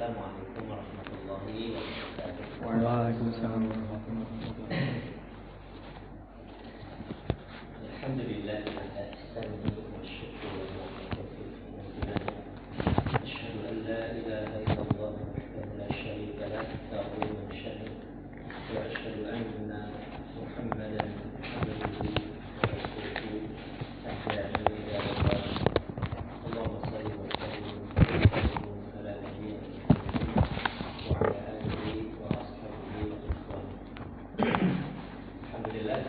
Assalamualaikum warahmatullahi wabarakatuh. Waalaikumsalam warahmatullahi wabarakatuh. Alhamdulillah ala ihsanihi wa syukru wa tawfiqihi. Asyhadu an la ilaha illallah wahdahu la syarika lah ta'ziman sya'nihi wa asyhadu anna Muhammadan abduhu wa rasuluhu ahdani ila Allah. Allahumma shalli wa sallim ala nabiyyina wa ala alihi wa ashabihi wa ikhwanihi. Alhamdulillah,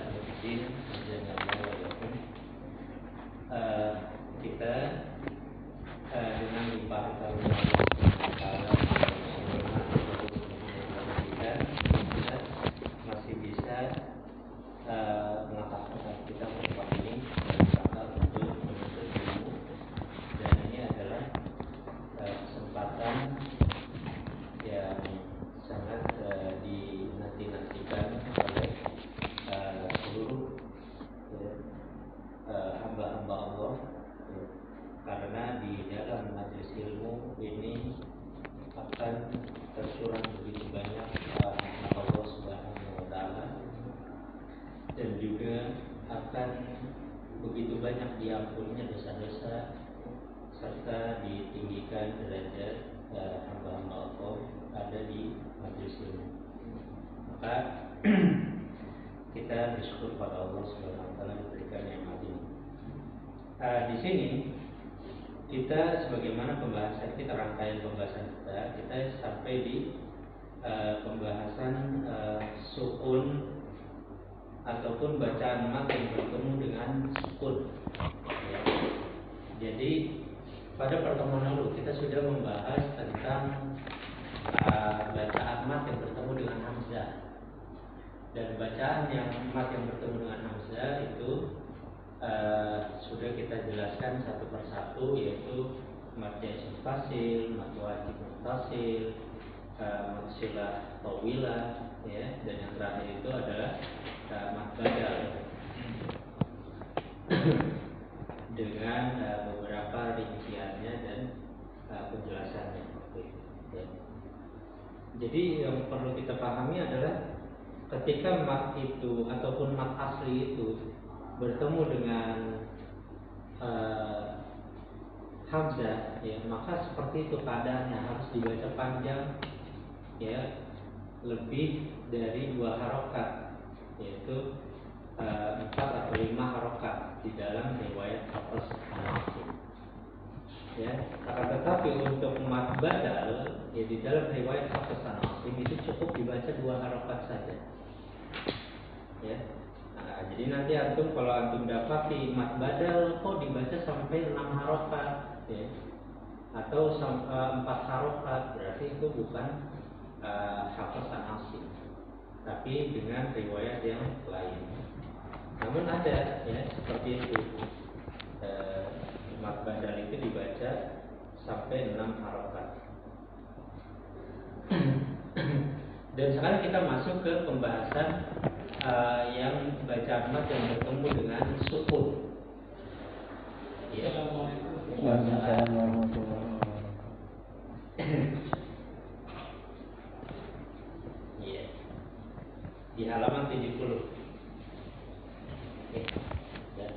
kita dengan limpahan karunia kita masih bisa mengangkat kita tempat ini untuk menuntut ilmu, dan ini adalah kesempatan yang sangat dinantikan oleh seluruh hamba-hamba Allah, karena di dalam majelis ilmu ini akan tercurah begitu banyak rahmat Allah Subhanahu wa taala, dan juga akan begitu banyak diampuninya dosa-dosa serta ditinggikan derajat hamba-hamba Allah ada di majelis ilmu. Maka kita bersyukur kepada Allah Subhanahu wa taala diberikan nikmat ini. Di sini kita sebagaimana pembahasan kita, rangkaian pembahasan kita sampai di pembahasan sukun ataupun bacaan mat yang bertemu dengan sukun. Ya. Jadi pada pertemuan lalu kita sudah membahas tentang bacaan mat yang bertemu dengan hamzah. Dan bacaan yang mat yang bertemu dengan hamzah itu sudah kita jelaskan satu persatu, yaitu mat jaiz fasil, mat wajib muttasil, mat silah tawilah, ya, dan yang terakhir itu adalah mat badal dengan beberapa rinciannya dan penjelasannya. Ya. Jadi yang perlu kita pahami adalah ketika mat itu ataupun mat asli itu bertemu dengan hamzah, ya, maka seperti itu keadaannya, harus dibaca panjang, ya, lebih dari 2 harokat, yaitu 4 atau 5 harokat di dalam riwayat Hafs An-Asim. Ya, akan tetapi untuk mat badal, ya, di dalam riwayat Hafs An-Asim itu cukup dibaca 2 harokat saja. Ya. Nah, jadi nanti antum kalau antum dapati mat badal kok dibaca sampai 6 harokat, ya, atau 4 harokat, berarti itu bukan Hafs An-Asim, tapi dengan riwayat yang lain. Namun ada, ya, seperti itu, mat badal itu dibaca sampai 6 harokat. Dan sekarang kita masuk ke pembahasan yang bacaan mat yang bertemu dengan sukun. Ya. Waalaikumsalam warahmatullahi wabarakatuh. Iya. Di halaman 70. Ya.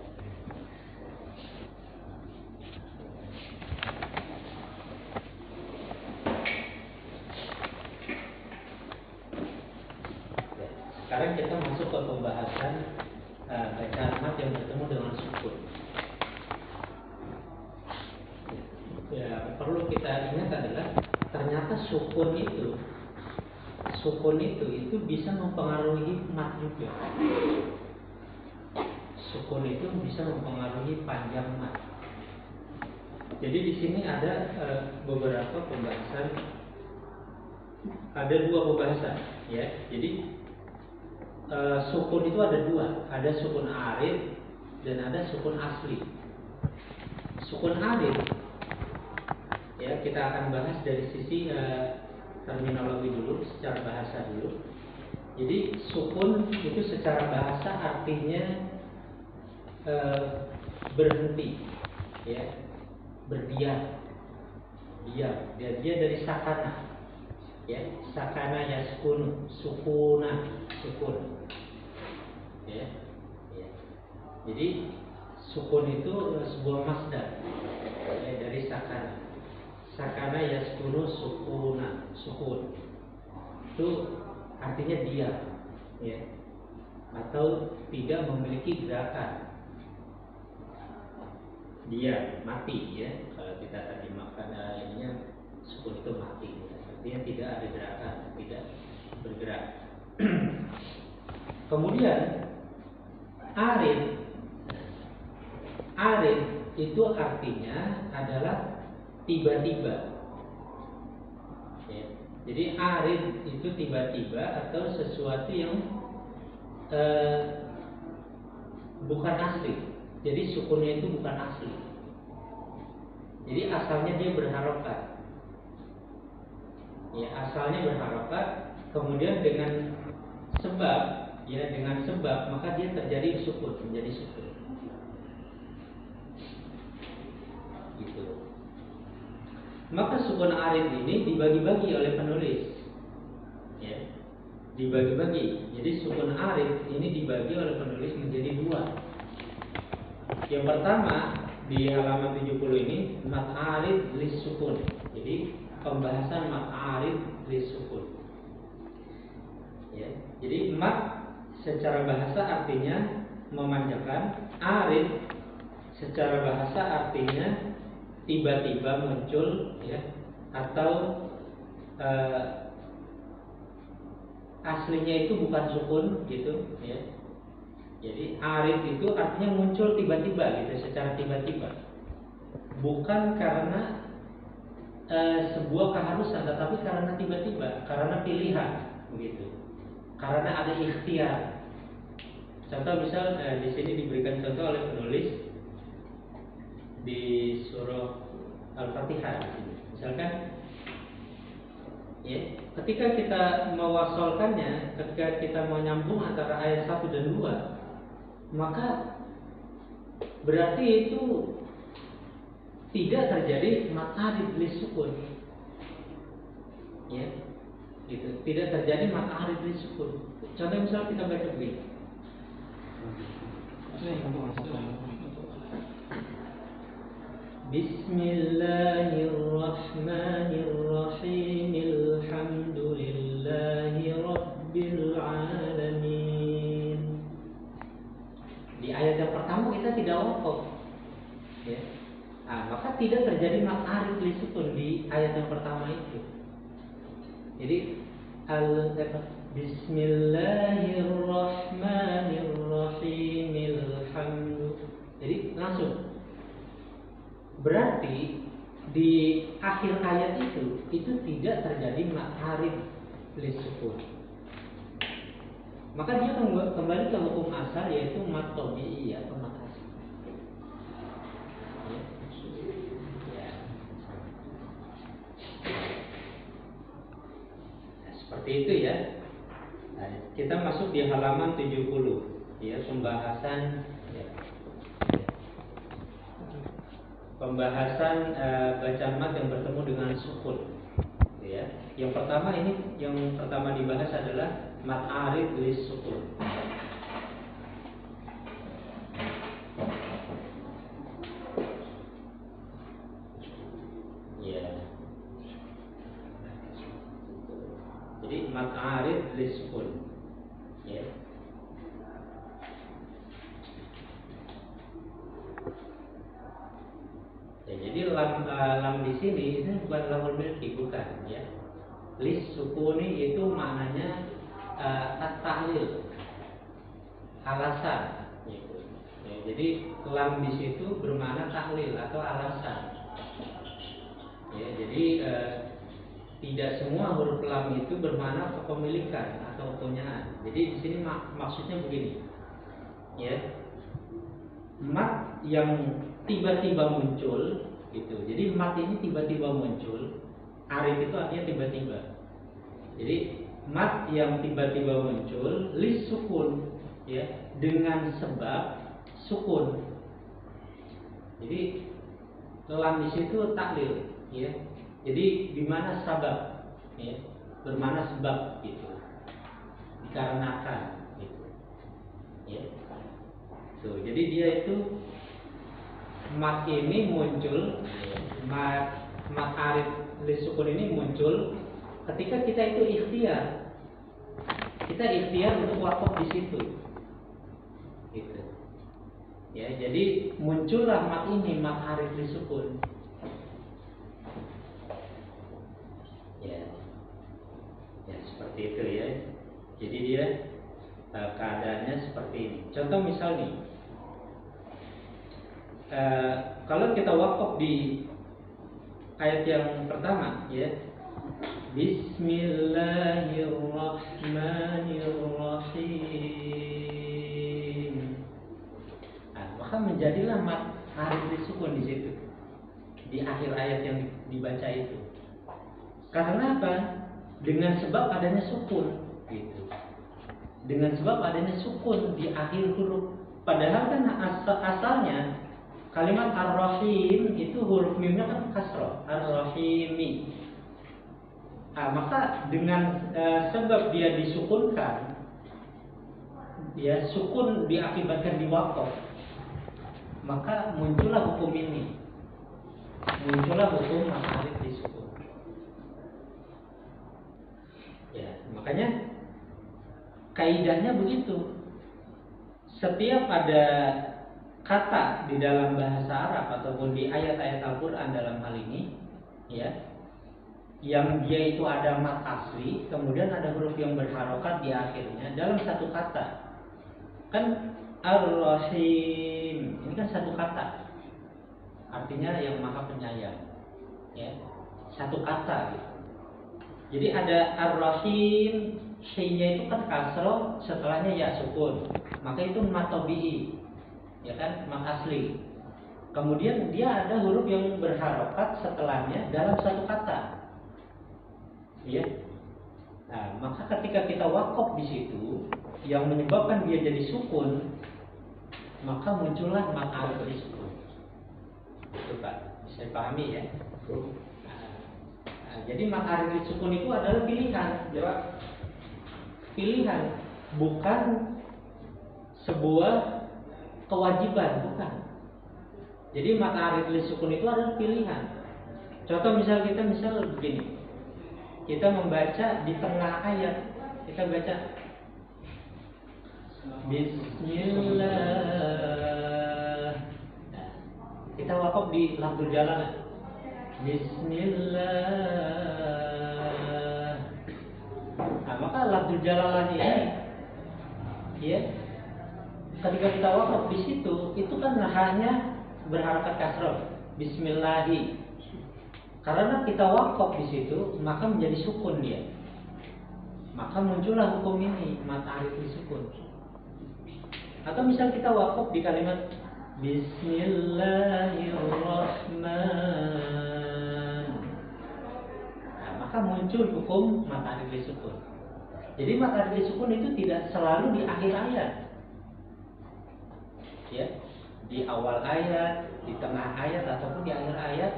Sekarang kita masuk ke pembahasan bacaan mat yang bertemu dengan sukun. Ya, perlu kita ingat adalah ternyata sukun itu bisa mempengaruhi mat juga. Sukun itu bisa mempengaruhi panjang mat. Jadi di sini ada beberapa pembahasan, ada 2 pembahasan, ya. Jadi sukun itu ada 2, ada sukun arid dan ada sukun asli. Sukun arid, ya, kita akan bahas dari sisi terminologi dulu, secara bahasa dulu. Jadi sukun itu secara bahasa artinya berhenti, ya, berdiam, diam. Dia dari sakana. ya, sakana yaskunu, sukuna, sukun, ya, ya. Jadi sukun itu sebuah masdar, ya, dari sakana. Sakana yaskunu sukuna, sukun itu artinya diam, ya, atau tidak memiliki gerakan. Dia mati, ya. Kalau kita terjemahkan ininya, sukun itu mati, ya. Artinya tidak ada gerakan, tidak bergerak. Kemudian arid itu artinya adalah tiba-tiba, ya. Jadi arid itu tiba-tiba atau sesuatu yang bukan asli. Jadi sukunnya itu bukan asli. Jadi asalnya dia berharokat, ya, asalnya berharokat. Kemudian dengan sebab, ya, dengan sebab maka dia terjadi sukun, menjadi sukun. Gitu. Maka sukun arid ini dibagi-bagi oleh penulis, ya, dibagi-bagi. Jadi sukun arid ini dibagi oleh penulis menjadi dua. Yang pertama di halaman 70 ini mat arid lis sukun. Jadi pembahasan mat arid lis sukun. Ya, jadi mat secara bahasa artinya memanjakan, arid secara bahasa artinya tiba-tiba muncul, ya, atau aslinya itu bukan sukun, gitu, ya. Jadi arid itu artinya muncul tiba-tiba, gitu, secara tiba-tiba, bukan karena sebuah keharusan, tetapi karena tiba-tiba, karena pilihan, begitu, karena ada ikhtiar. Contoh misal di sini diberikan contoh oleh penulis di surah Al-Fatihah. Misalkan, ya, ketika kita mewasolkannya, ketika kita mau nyambung antara ayat 1 dan 2, maka berarti itu tidak terjadi mat arid lis sukun, ya, gitu. Tidak terjadi mat arid lis sukun. Contoh misal kita baca begini. Bismillahirrahmanirrahim. Alhamdulillahi rabbil alamin. Di ayat yang pertama kita tidak waqaf, ya. Nah, maka tidak terjadi mat arid li sukun di ayat yang pertama itu. Jadi Bismillahirrahmanirrahim. Jadi langsung. Berarti di akhir ayat itu tidak terjadi mat arid li sukun. Maka dia kembali ke hukum asal, yaitu mat tabi'i atau mat asli. Ya. Nah, seperti itu, ya. Nah, kita masuk di halaman 70, ya, pembahasan, ya. Pembahasan bacaan mat yang bertemu dengan sukun, ya. Yang pertama dibahas adalah mat arid lis sukun. Ya. Jadi mat arid lis sukun, ya. Ya, jadi lam di sini itu bukan lamul milki, bukan, ya. Lis sukuni itu maknanya at-ta'lil, alasan, gitu. Ya, jadi lam di situ bermakna taklil atau alasan. Ya, jadi tidak semua huruf lam itu bermakna kepemilikan atau kepunyaan. Jadi di sini maksudnya begini, ya, mat yang tiba-tiba muncul, gitu. Jadi mat ini tiba-tiba muncul. Arid itu artinya tiba-tiba. Jadi mat yang tiba-tiba muncul lis sukun, ya, dengan sebab sukun. Jadi lam di situ taklil, ya. Jadi di mana sabab, ya. bermakna sebab gitu, dikarenakan gitu. Ya. Tuh, jadi dia itu mat ini muncul, mat arif lisukun ini muncul ketika kita itu ikhtiar. Kita ikhtiar untuk wakaf di situ. Gitu. Ya, jadi muncullah mat ini, mat arif lisukun. Ya. Ya, seperti itu ya. Jadi dia keadaannya seperti ini. Contoh misal nih, kalau kita wakaf di ayat yang pertama ya, Bismillahirrahmanirrahim. Nah, maka menjadilah mat harif disukun di situ, di akhir ayat yang dibaca itu. Karena apa? Dengan sebab adanya sukun, gitu. Dengan sebab adanya sukun di akhir huruf. Padahal kan asalnya kalimat ar-rahim itu huruf mimnya kan kasroh, ar-rahimi. Nah, maka dengan sebab dia disukunkan, dia sukun diakibatkan di wakaf, maka muncullah hukum ini, muncullah hukum ma'arif disukun. Ya, makanya kaidahnya begitu. Setiap ada kata di dalam bahasa Arab ataupun di ayat-ayat Al-Quran dalam hal ini, ya, yang dia itu ada mat asli, kemudian ada huruf yang berharokat di akhirnya dalam satu kata. Kan Ar-Rahim ini kan satu kata, artinya yang maha penyayang, ya, satu kata gitu. Jadi ada Ar-Rahim, syinya itu kan kasroh, setelahnya ya sukun, maka itu mat tabi'i, ya kan, mat asli. Kemudian dia ada huruf yang berharokat setelahnya dalam satu kata, ya. Nah, maka ketika kita wakaf di situ yang menyebabkan dia jadi sukun, maka muncullah mat arif disukun. Itu Pak, bisa dipahami ya. Nah, jadi mat arif disukun itu adalah pilihan, ya. Pilihan, bukan sebuah kewajiban, bukan. Jadi mat arif disukun itu adalah pilihan. Contoh misal kita begini. Kita membaca di tengah ayat, kita baca Bismillah. Nah, kita wakaf di lafzul jalalah. Bismillah. Nah, maka lafzul jalalah ini, ya, ketika kita wakaf di situ, itu kan hanya berharakat kasroh. Bismillahi. Karena kita wakaf di situ, maka menjadi sukun dia. Maka muncullah hukum ini, mat arif disukun. Atau misal kita wakaf di kalimat Bismillahirrahman. Nah, maka muncul hukum mat arif disukun. Jadi mat arif disukun itu tidak selalu di akhir ayat, ya, di awal ayat, di tengah ayat ataupun di akhir ayat.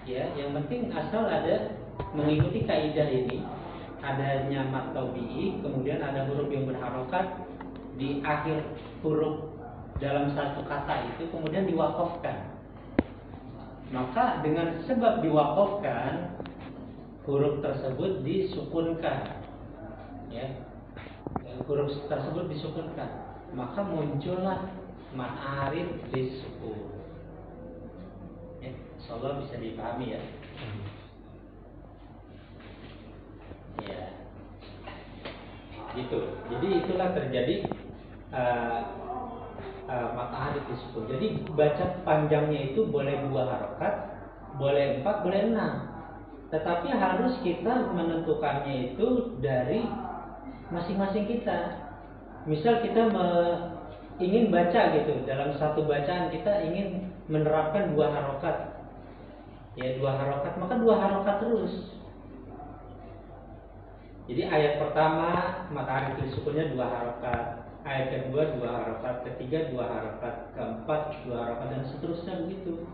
Ya, yang penting asal ada mengikuti kaidah ini, adanya mat tabi'i, kemudian ada huruf yang berharokat di akhir huruf dalam satu kata itu, kemudian diwakafkan. Maka dengan sebab diwakafkan, huruf tersebut disukunkan, ya, huruf tersebut disukunkan, maka muncullah mat arif disukun. Insyaallah bisa dipahami ya. Ya, gitu. Jadi itulah terjadi mat arif disukun. Jadi baca panjangnya itu boleh 2 harokat, boleh 4, boleh 6. Tetapi harus kita menentukannya itu dari masing-masing kita. Misal kita ingin baca gitu, dalam satu bacaan kita ingin menerapkan 2 harokat. Ya, 2 harokat, maka 2 harokat terus. Jadi ayat pertama mat arif disukunnya 2 harokat, ayat kedua 2 harokat, ketiga 2 harokat, keempat 2 harokat, dan seterusnya begitu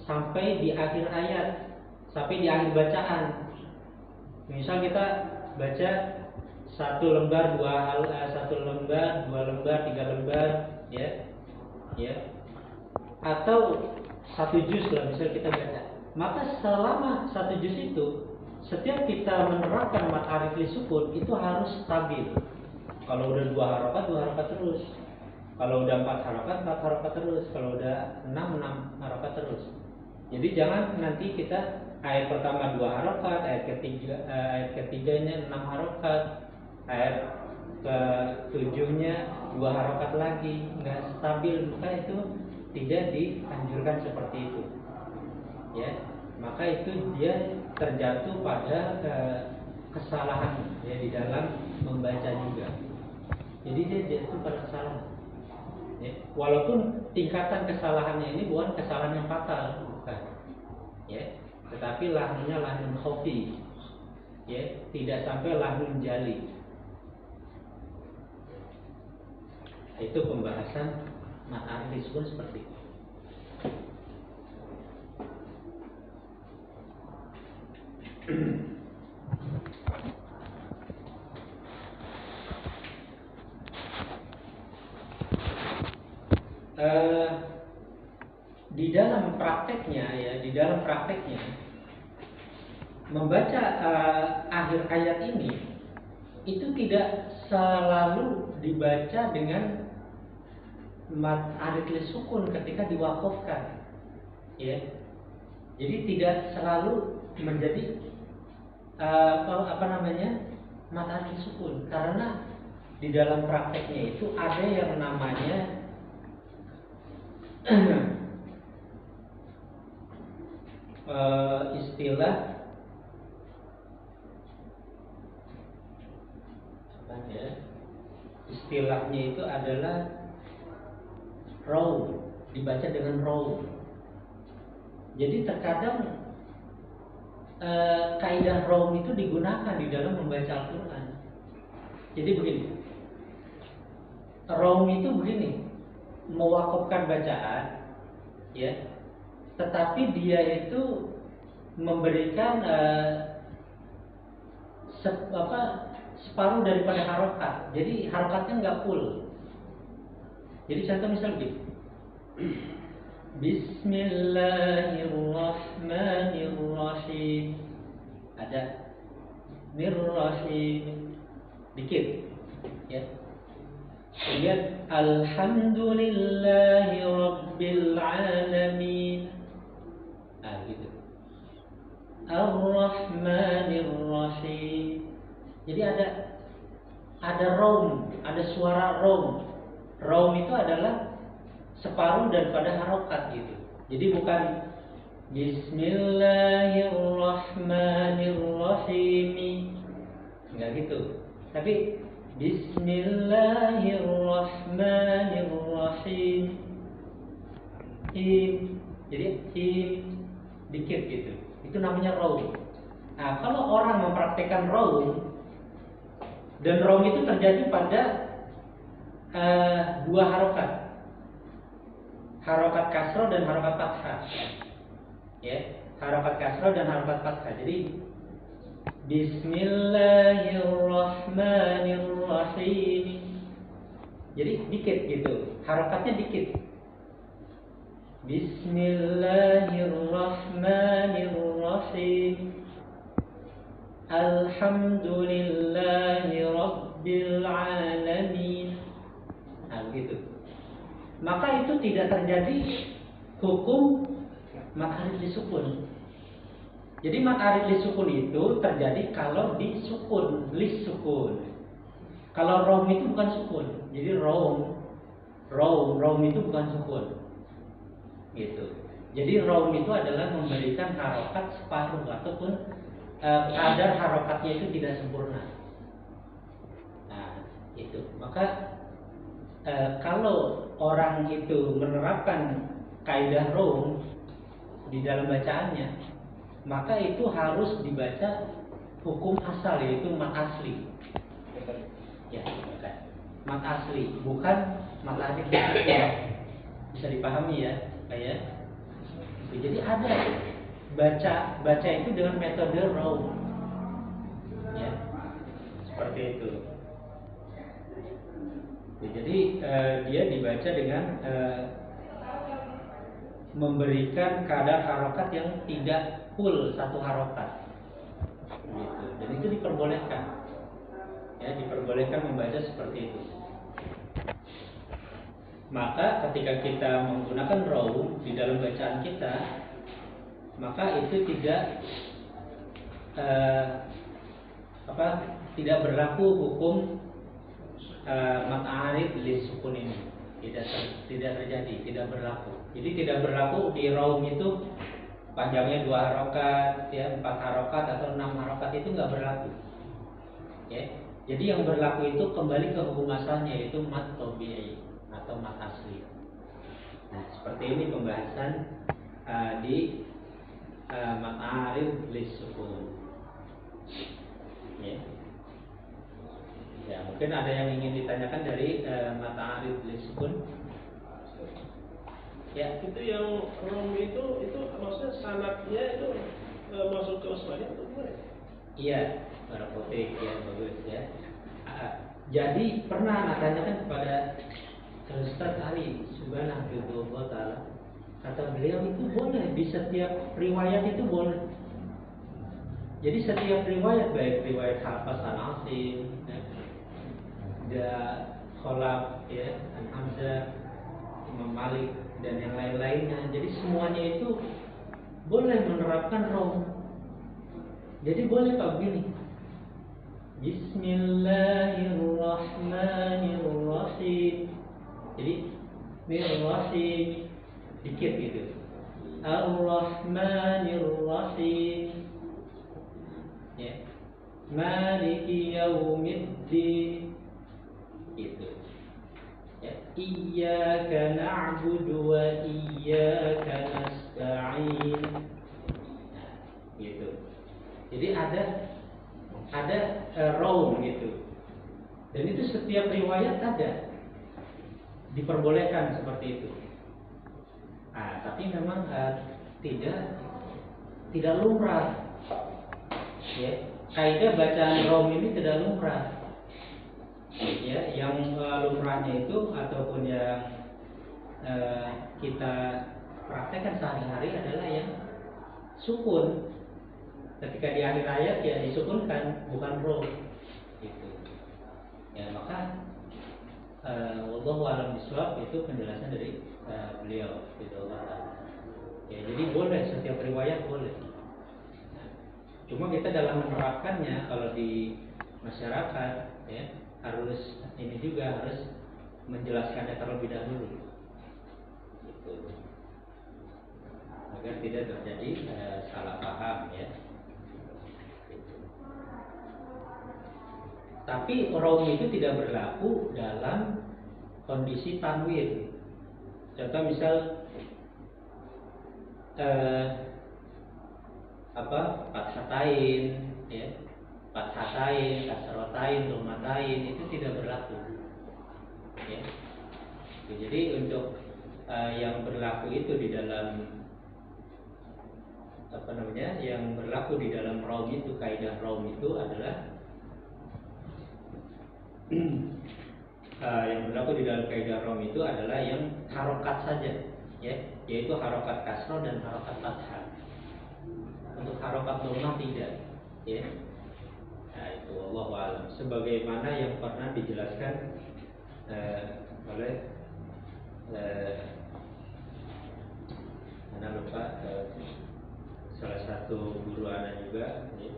sampai di akhir ayat, sampai di akhir bacaan. Misal kita baca satu lembar, satu lembar, dua lembar, tiga lembar, ya, atau satu juz lah misal kita baca. Maka selama satu juz itu, setiap kita menerapkan mad arif li sukun itu harus stabil. Kalau udah dua harokat terus. Kalau udah empat harokat terus. Kalau udah enam harokat terus. Jadi jangan nanti kita ayat pertama 2 harokat, ayat ketiganya 6 harokat, ayat ke-7-nya 2 harokat lagi, nggak stabil, maka itu tidak dianjurkan seperti itu. Ya, maka itu dia terjatuh pada kesalahan ya di dalam membaca juga. Jadi dia jatuh pada kesalahan. Ya, walaupun tingkatan kesalahannya ini bukan kesalahan yang fatal, bukan. Ya, tetapi lahnunnya lahnun khafi. Ya, tidak sampai lahnun jali. Itu pembahasan mad arif li sukun seperti itu. Di dalam prakteknya membaca akhir ayat ini itu tidak selalu dibaca dengan mad arif li sukun ketika diwaqafkan, ya. Jadi tidak selalu menjadi mad arif li sukun, karena di dalam prakteknya itu ada yang namanya istilah istilahnya itu adalah raw, dibaca dengan raw. Jadi terkadang kaidah raw itu digunakan di dalam membaca Al-Quran. Jadi begini, raw itu begini, mewakafkan bacaan, ya, tetapi dia itu memberikan separuh daripada harokat. Jadi harokatnya nggak full. Jadi contoh misal begini, Bismillahirrahmanirrahim, ada nirrahim dikit, ya. Kemudian Alhamdulillahi Rabbil Alamin, gitu. Ar-Rahmanir-Rahim. Jadi ada raum, ada suara raum. Raum itu adalah separuh daripada harokat gitu. Jadi bukan Bismillahirrahmanirrahim, enggak gitu. Tapi Bismillahirrahmanirrahim. Jadi dikit gitu. Itu namanya raum. Nah, kalau orang mempraktikkan raum, dan raum itu terjadi pada 2 harokat, harokat kasroh dan harokat fathah. Ya, harokat kasroh dan harokat fathah. Jadi Bismillahirrahmanirrahim. Jadi dikit gitu, harokatnya dikit. Bismillahirrahmanirrahim. Alhamdulillahi Rabbil Alamin. Nah begitu. Maka itu tidak terjadi hukum mad arif li sukun. Jadi mad arif li sukun itu terjadi kalau di sukun, lis sukun. Kalau rom itu bukan sukun. Jadi rom itu bukan sukun. Gitu. Jadi rom itu adalah memberikan harokat separuh ataupun kadar harokatnya itu tidak sempurna. Nah, itu. Maka kalau orang itu menerapkan kaidah rom di dalam bacaannya, maka itu harus dibaca hukum asal, yaitu mad asli. Ya, mad asli, bukan mad arif. Bisa dipahami ya, kayak. Jadi ada baca itu dengan metode raw. ya, seperti itu. Ya, jadi dia dibaca dengan memberikan kadar harokat yang tidak full satu harokat, gitu. Dan itu diperbolehkan, ya, diperbolehkan membaca seperti itu. Maka ketika kita menggunakan raum di dalam bacaan kita, maka itu tidak berlaku hukum mad arid lisukun ini, tidak terjadi, tidak berlaku. Jadi tidak berlaku di raum itu panjangnya 2 harokat, ya 4 harokat atau 6 harokat, itu nggak berlaku. Ya, jadi yang berlaku itu kembali ke hukum asalnya, yaitu mad tabi'i atau mad asli. Nah, seperti ini pembahasan di mad arid lisukun. Ya, mungkin ada yang ingin ditanyakan dari mad arid lisukun. Ya, itu yang rom itu maksudnya sanadnya itu masuk ke usmanya atau gimana? Iya, barakotik, ya bagus ya. Jadi pernah anak tanyakan kepada Ustaz Ali Subhanahu Ta'ala, kata beliau itu boleh di setiap riwayat itu boleh. Jadi setiap riwayat, baik riwayat Hafs an Asim, Khalaf, ya, an Hamzah, Imam Malik dan yang lain-lainnya. Jadi semuanya itu boleh menerapkan rom. Jadi boleh kalau begini, Bismillahirrahmanirrahim. Jadi Mirrahim dikit gitu. Ar-Rahmanirrahim. Ya. Maliki yaumiddin. Gitu. Ya, iyyaka na'budu wa iyyaka nasta'in. Nah, gitu. Jadi ada raum gitu. Dan itu setiap riwayat ada. Diperbolehkan seperti itu. Tapi memang tidak lumrah. Ya, kaidah bacaan raum ini tidak lumrah. Ya, yang lumrahnya itu ataupun yang kita praktekkan sehari-hari adalah yang sukun. Ketika di akhir ayat ya disukunkan, bukan rom, gitu. Ya, maka wallahu a'lam bishawab, itu penjelasan dari beliau gitu. Ya, jadi boleh, setiap riwayat boleh. Cuma kita dalam menerapkannya kalau di masyarakat, ya, harus menjelaskannya terlebih dahulu, gitu, agar tidak terjadi salah paham, ya. Tapi raum itu tidak berlaku dalam kondisi tanwin. Contoh misal fathatain, ya, fathatain, kasrotain, dhammatain, itu tidak berlaku. Ya. Jadi untuk yang berlaku itu di dalam yang berlaku di dalam raum itu, kaidah raum itu adalah yang berlaku di dalam kaidah raum itu adalah yang harokat saja, ya, yaitu harokat kasroh dan harokat fathah. Untuk harokat dhammah tidak, ya. Nah, itu wallahu a'lam. Sebagaimana yang pernah dijelaskan oleh salah satu guru anak juga, ya,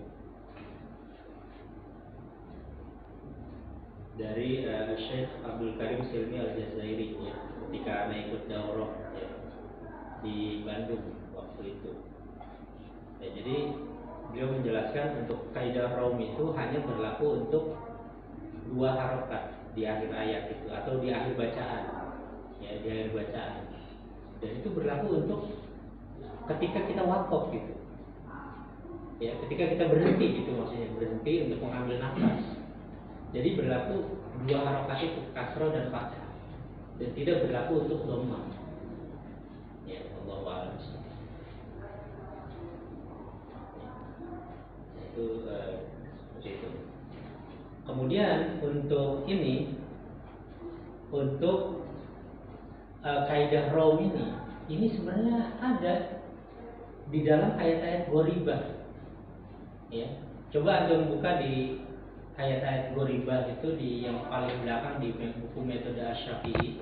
dari Syekh Abdul Karim Silmi Al-Jazairi, ya, ketika anak ikut daurah, ya, di Bandung waktu itu. Ya, jadi beliau menjelaskan untuk kaidah raum itu hanya berlaku untuk 2 harokat di akhir ayat itu atau di akhir bacaan, ya, di akhir bacaan. Dan itu berlaku untuk ketika kita wakaf gitu, ya, ketika kita berhenti gitu, maksudnya berhenti untuk mengambil nafas. Jadi berlaku 2 harokat itu, kasroh dan fathah, dan tidak berlaku untuk dhammah. Ya, wallahu a'lam. Itu seperti itu. Kemudian untuk ini, untuk kaidah raum ini sebenarnya ada di dalam ayat-ayat goribah. Ya, coba antum buka di ayat-ayat goribah itu di yang paling belakang di buku metode Asy-Syafi'i.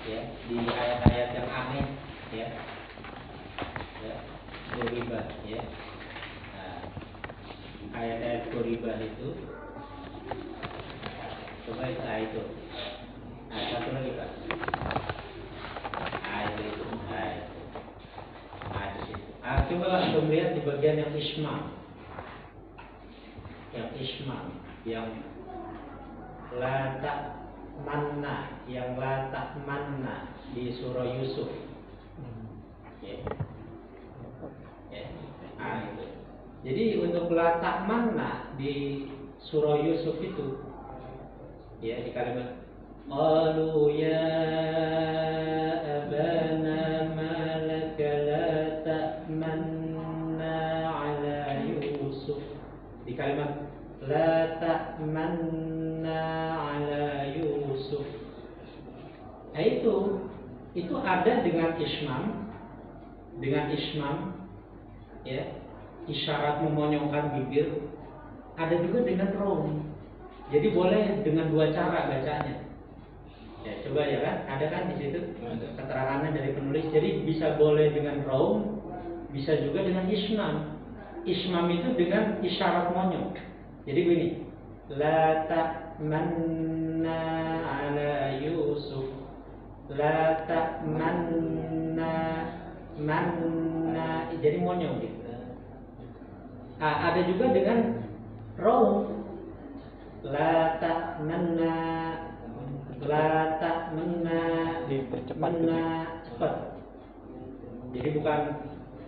Ya, di ayat-ayat yang aneh, ya, goribah, ya. Nah, ayat-ayat goribah itu, coba itu. Nah, satu lagi Pak. Itu. Di situ. Coba antum lihat di bagian yang ismam. Yang ismam, yang la ta'manna, yang la ta'manna di surah Yusuf. Ya. Itu. Jadi untuk la ta'manna di surah Yusuf itu, ya, di kalimat qalu ya abana ma laka la ta'manna ala Yusuf. Di kalimat la ta'manna ala Yusuf. Nah, itu ada dengan ismam, ya, isyarat memonyongkan bibir. Ada juga dengan raum. Jadi boleh dengan dua cara bacanya. Ya, coba ya kan, ada kan di situ keterangannya dari penulis. Jadi bisa boleh dengan raum, bisa juga dengan ismam. Ismam itu dengan isyarat monyong. Jadi begini, la ta'manna ala Yusuf, la ta'manna manna, jadi monyong gitu. Ada juga dengan raum, la ta'manna, la ta'manna, manna cepat. Jadi bukan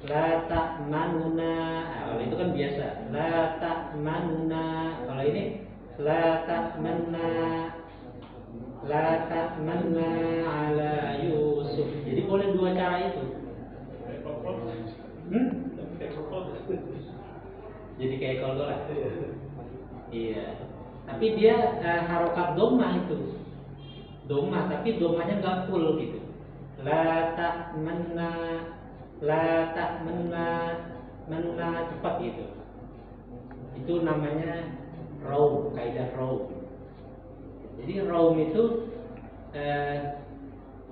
la ta'manuna. Kalau itu kan biasa, la ta'manuna. Kalau ini la ta'manna, la ta'manna ala Yusuf. Jadi boleh dua cara itu. Jadi kayak kolkolah. Iya. Tapi dia harokat dhammah itu. Dhammah, tapi dhammahnya nggak full gitu. La ta'manna, la ta'manna, manna cepat gitu. Itu namanya raum, kaidah raum. Jadi raum itu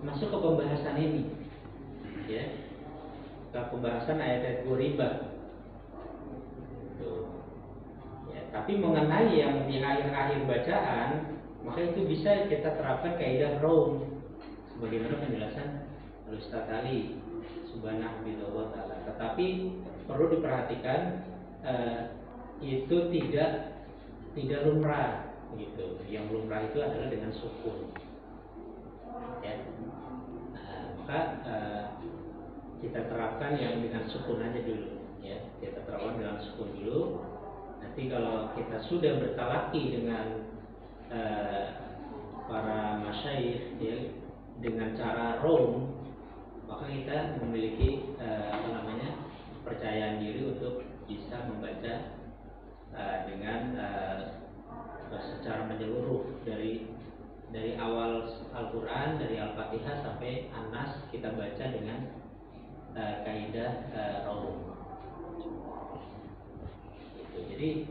masuk ke pembahasan ini, ya, ke pembahasan ayat-ayat goribah. Ya, tapi mengenai yang di akhir-akhir bacaan, maka itu bisa kita terapkan kaidah raum, sebagaimana penjelasan Ustaz Ali Subhanahu wa ta'ala. Tetapi perlu diperhatikan itu tidak lumrah gitu. Yang lumrah itu adalah dengan sukun. Ya. Maka kita terapkan yang dengan sukun aja dulu, ya. Kita terapkan dengan sukun dulu. Nanti kalau kita sudah bertalaki dengan para masyayikh, ya, dengan cara raum, maka kita memiliki kepercayaan diri untuk bisa membaca dengan secara menyeluruh dari awal Al-Quran, dari Al-Fatihah sampai An-Nas, kita baca dengan kaidah raum. Jadi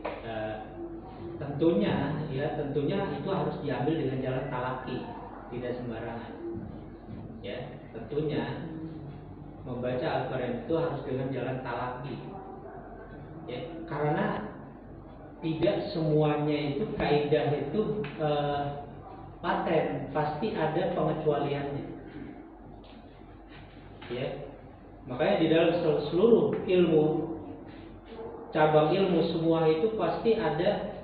tentunya itu harus diambil dengan jalan talaki, tidak sembarangan. Ya, tentunya membaca Al-Quran itu harus dengan jalan talaki. Ya, karena tidak semuanya itu kaidah itu paten, pasti ada pengecualiannya. Ya, makanya di dalam seluruh ilmu, cabang ilmu semua itu pasti ada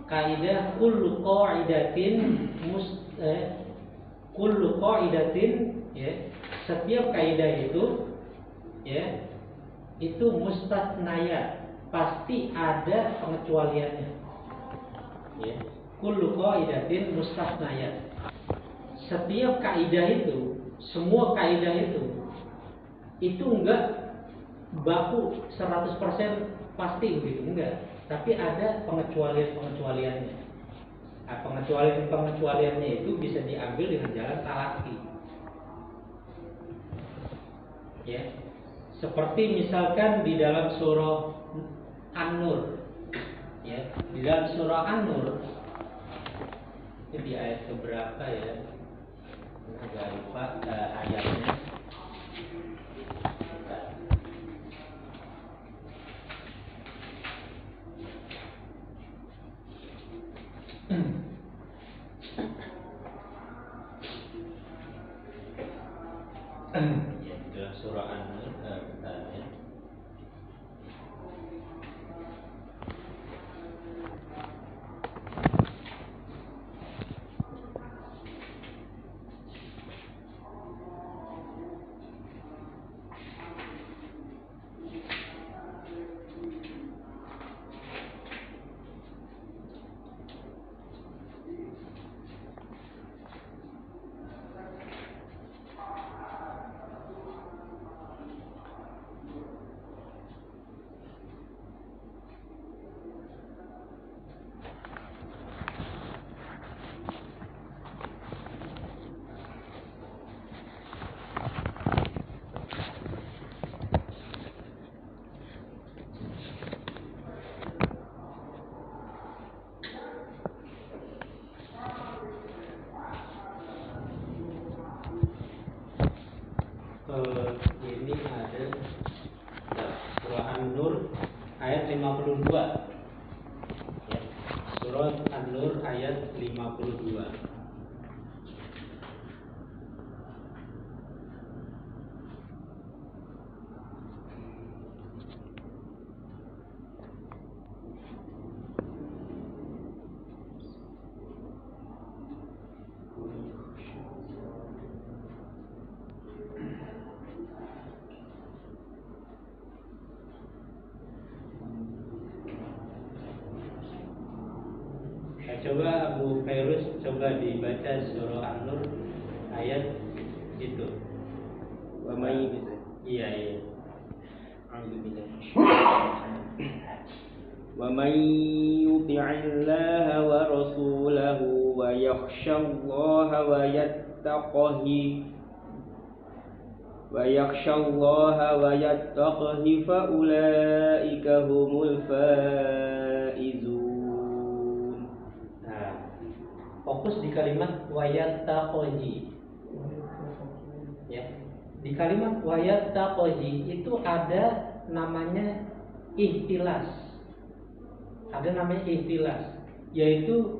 kaidah kullu qaidatin, ya, setiap kaidah itu, ya, itu mustathnayat, pasti ada pengecualiannya. Ya, kullu qaidatin mustathnayat. Setiap kaidah itu, semua kaidah itu enggak baku 100% pasti begitu, enggak. Tapi ada pengecualiannya. Nah, pengecualiannya itu bisa diambil dengan jalan talaki. Ya. Seperti misalkan di dalam surah An-Nur. Ya, di dalam surah An-Nur itu di ayat keberapa ya? Agak lupa ayatnya. Ya, dalam surah An-Nur bentar ya. Ini ada surah An-Nur ayat 52. Ya, surah An-Nur ayat 52. Coba Abu Fairuz coba dibaca surah An-Nur ayat itu. Wa may Iya. wa may yuti'illaha wa rasulahu wa yakhshallaha wa yattaqihi fa ulaika humul faizun. Fokus di kalimat wayattaqi. Ya. Di kalimat wayattaqi itu ada namanya ihtilas. Ada namanya ihtilas, yaitu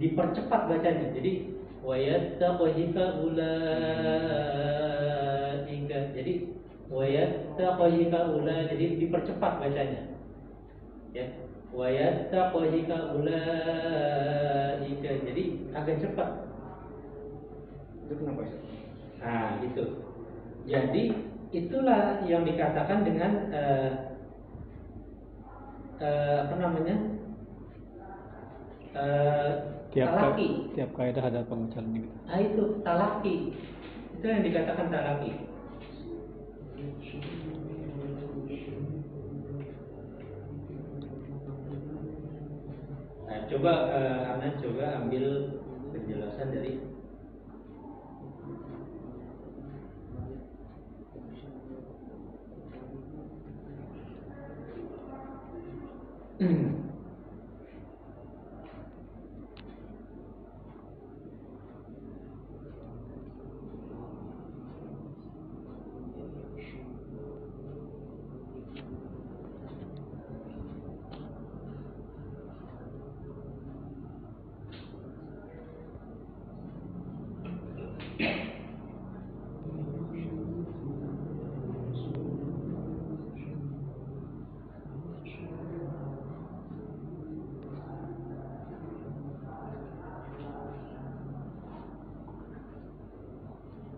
dipercepat bacanya. Jadi wayattaqi faulaika. Jadi wayattaqi faulaika, jadi dipercepat bacanya. Ya. Wayattaqi faulaika, jadi agak cepat. Itu kenapa ya? Nah, itu. Jadi itulah yang dikatakan dengan apa namanya? Talaki. Tiap kaidah ada pengucapan gitu. Ah, itu talaki. Itu yang dikatakan talaki. Nah, coba Anda coba ambil penjelasan dari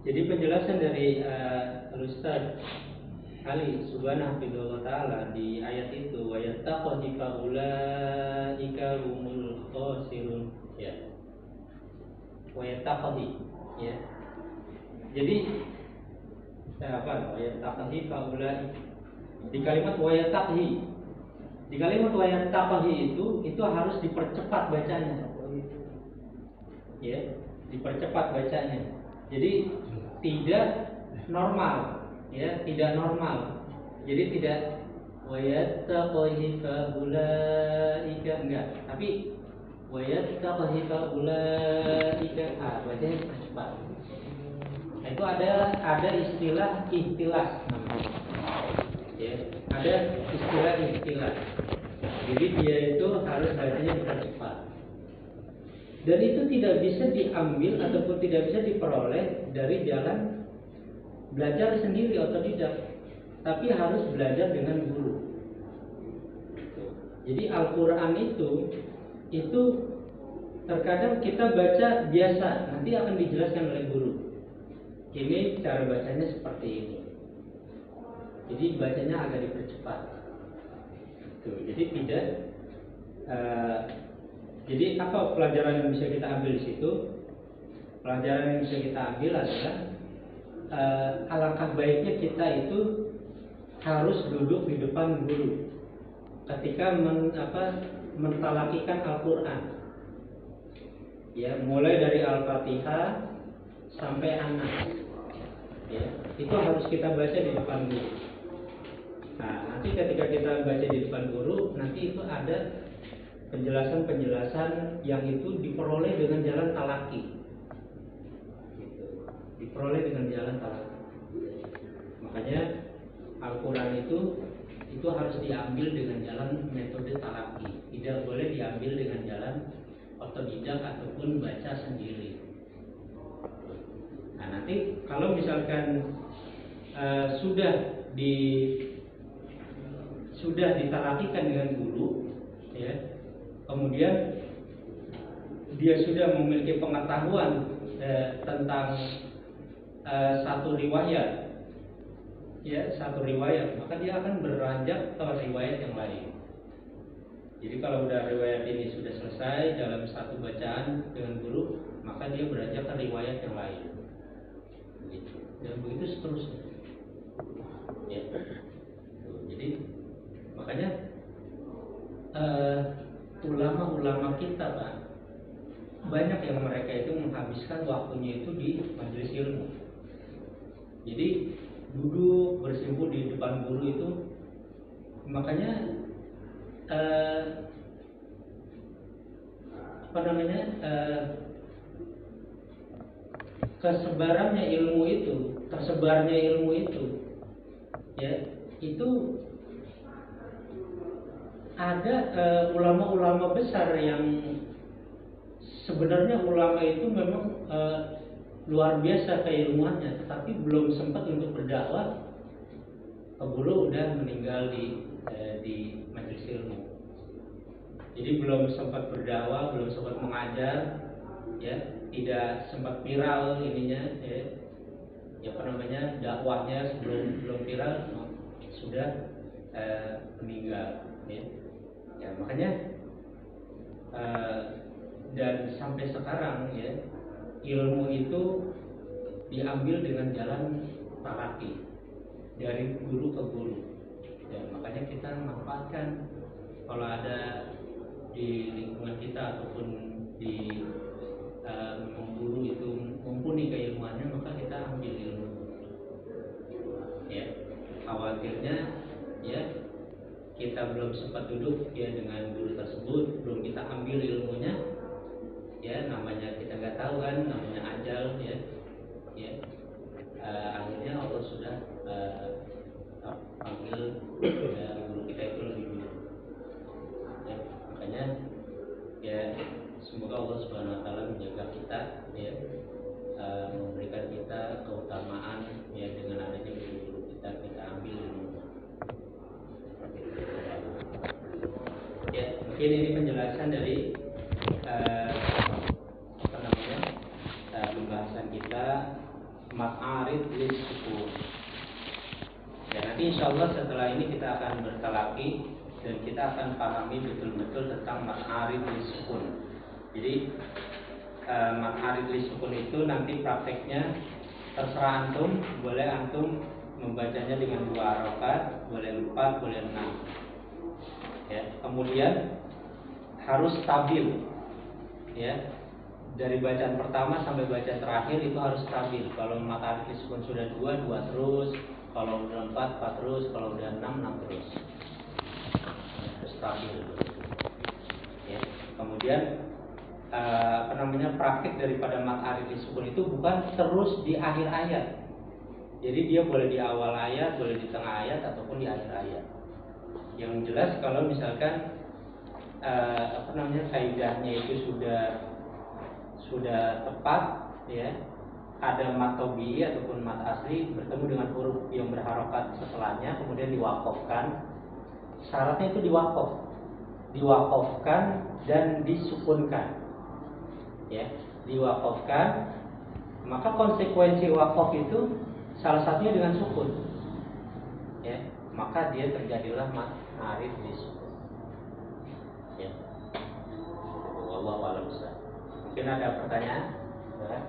Jadi penjelasan dari Al-Ustaz Ali Subhanahu wa ta'ala di ayat itu wa yattaqi fa ulaika humul khasirun, ya. Wa yattaqi, ya. Jadi apa? Wa yattaqi fa ulaika. Di kalimat wa yattaqi Di kalimat wayattaqhi itu harus dipercepat bacanya. Ya, dipercepat bacanya. Jadi tidak normal, ya, tidak normal. Jadi tidak wayattaqhi fa ulaika, enggak, tapi wayattaqhi fa ulaika, bacanya dipercepat. Nah, itu ada istilah ihtilas namanya. Ya, ada istilah ihtilas. Jadi dia itu harus bacanya dipercepat. Dan itu tidak bisa diambil ataupun tidak bisa diperoleh dari jalan belajar sendiri otodidak, tapi harus belajar dengan guru. Jadi Al-Quran itu terkadang kita baca biasa, nanti akan dijelaskan oleh guru. Ini cara bacanya seperti ini. Jadi bacanya agak dipercepat. Jadi tidak. Jadi apa pelajaran yang bisa kita ambil di situ? Pelajaran yang bisa kita ambil adalah alangkah baiknya kita itu harus duduk di depan guru ketika mentalakikan Al-Quran. Ya, mulai dari Al-Fatihah sampai An-Nas. Ya, itu harus kita baca di depan guru. Nah, nanti ketika kita baca di depan guru, nanti itu ada penjelasan-penjelasan yang itu diperoleh dengan jalan talaki. Gitu. Diperoleh dengan jalan talaki. Makanya Al-Quran itu harus diambil dengan jalan metode talaki. Tidak boleh diambil dengan jalan otodidak ataupun baca sendiri. Nah, nanti kalau misalkan sudah ditalakikan dengan guru, ya, kemudian dia sudah memiliki pengetahuan tentang satu riwayat, maka dia akan beranjak ke riwayat yang lain. Jadi kalau udah riwayat ini sudah selesai dalam satu bacaan dengan guru, maka dia beranjak ke riwayat yang lain. Dan begitu seterusnya. Ya. Jadi makanya ulama-ulama kita, Pak, banyak yang mereka itu menghabiskan waktunya itu di majelis ilmu. Jadi duduk bersimpuh di depan guru itu, makanya tersebarnya ilmu itu, ya, itu ada ulama-ulama besar yang sebenarnya ulama itu memang luar biasa keilmuannya, tetapi belum sempat untuk berdakwah. Keburu udah meninggal di majelis ilmu. Jadi belum sempat berdakwah, belum sempat mengajar, ya, tidak sempat viral ininya, dakwahnya belum viral, sudah meninggal, ya. Ya, makanya dan sampai sekarang, ya, ilmu itu diambil dengan jalan talaki dari guru ke guru. Ya, makanya kita manfaatkan kalau ada di lingkungan kita ataupun di guru itu mumpuni keilmuannya, maka kita ambil ilmu. Ya, khawatirnya, ya, kita belum sempat duduk, ya, dengan guru tersebut, belum kita ambil ilmunya, ya, namanya kita nggak tahu kan, namanya ajal, ya, ya. Akhirnya Allah sudah panggil guru kita itu lebih dulu. Ya, makanya, ya, semoga Allah Subhanahu Wa Taala menjaga kita, ya, memberikan kita keutamaan, ya, dengan adanya guru kita ambil ilmu. Ya, mungkin ini penjelasan dari pembahasan kita Ma'arif lis-sukun. Ya, nanti insyaallah setelah ini kita akan bertalaki dan kita akan pahami betul-betul tentang Ma'arif lis-sukun. Jadi Ma'arif lis-sukun itu nanti prakteknya terserah antum, boleh antum membacanya dengan 2 rakaat, boleh 4, boleh 6. Ya, kemudian harus stabil. Ya, dari bacaan pertama sampai bacaan terakhir itu harus stabil. Kalau mad alif sukun sudah 2 terus, kalau udah 4 terus, kalau udah 6 terus. Harus stabil. Ya. Kemudian praktik daripada mad alif sukun itu bukan terus di akhir ayat. Jadi dia boleh di awal ayat, boleh di tengah ayat ataupun di akhir ayat. Yang jelas kalau misalkan kaidahnya itu sudah tepat, ya, ada mad tabi'i ataupun mad asli bertemu dengan huruf yang berharokat setelahnya, kemudian diwakofkan. Syaratnya itu diwakofkan dan disukunkan, ya, diwakofkan. Maka konsekuensi wakof itu salah satunya dengan sukun, ya, maka dia terjadilah mad alif disukun. Ya, wallahu a'lam bishawab. Mungkin ada pertanyaan? Ya.